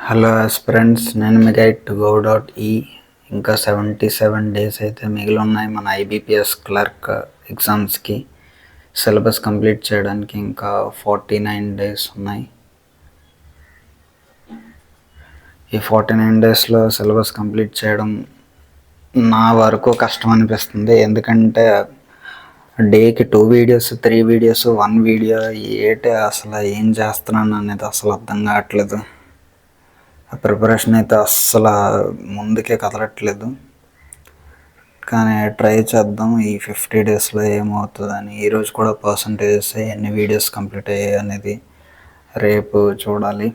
Hello aspirants, నేను మీ guide to go dot ఈ. ఇంకా 77 డేస్ అయితే మిగిలి ఉన్నాయి మన ఐబీపీఎస్ క్లర్క్ ఎగ్జామ్స్కి. సిలబస్ కంప్లీట్ చేయడానికి ఇంకా 49 డేస్ ఉన్నాయి. ఈ 49 డేస్లో సిలబస్ కంప్లీట్ చేయడం నా వరకు కష్టం అనిపిస్తుంది. ఎందుకంటే డేకి 2 వీడియోస్, 3 వీడియోస్, 1 వీడియో అసలు ఏం చేస్తున్నాను అనేది అసలు అర్థం కావట్లేదు. ప్రిపరేషన్ అయితే అస్సలు ముందుకే కదలట్లేదు. కానీ ట్రై చేద్దాం ఈ 50 డేస్లో ఏమవుతుందని. ఈరోజు కూడా పర్సంటేజెస్ ఎన్ని వీడియోస్ కంప్లీట్ అయ్యాయి అనేది రేపు చూడాలి.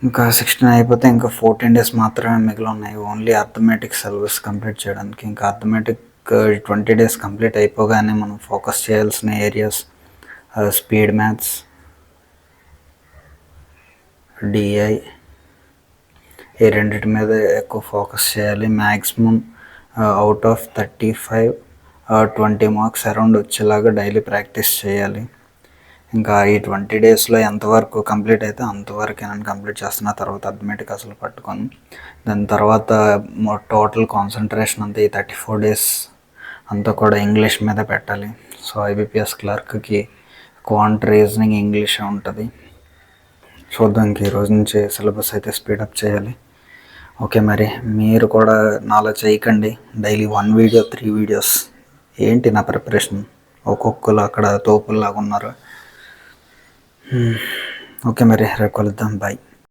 ఇంకా 16 అయిపోతే ఇంకా 14 డేస్ మాత్రమే మిగిలి ఉన్నాయి ఓన్లీ అర్థమెటిక్ సిలబస్ కంప్లీట్ చేయడానికి. ఇంకా అర్థమెటిక్ 20 డేస్ కంప్లీట్ అయిపోగానే మనం ఫోకస్ చేయాల్సిన ఏరియాస్ స్పీడ్ మ్యాథ్స్, డిఐ, ఈ రెండింటి మీద ఎక్కువ ఫోకస్ చేయాలి. Maximum out of 35 20 marks around వచ్చేలాగా డైలీ ప్రాక్టీస్ చేయాలి. ఇంకా ఈ 20 డేస్లో ఎంతవరకు కంప్లీట్ అయితే అంతవరకు నేను కంప్లీట్ చేస్తున్న. తర్వాత అర్థమెటిక్ అసలు పట్టుకొని దాని తర్వాత టోటల్ కాన్సన్ట్రేషన్ అంతా ఈ 34 డేస్ అంతా కూడా ఇంగ్లీష్ మీద పెట్టాలి. సో ఐబీపీఎస్ క్లర్క్కి క్వాంట్, రీజనింగ్, ఇంగ్లీష్ ఉంటుంది. చూద్దాం, ఈ రోజు నుంచి సిలబస్ అయితే స్పీడప్ చేయాలి. ఓకే, మరి మీరు కూడా నాలో చేయకండి. Daily 1 video, 3 videos. ఏంటి నా ప్రిపరేషన్? ఒక్కొక్కరు అక్కడ తోపుల్లాగా ఉన్నారు. ఓకే, మరి రేపు కలుద్దాం. బాయ్.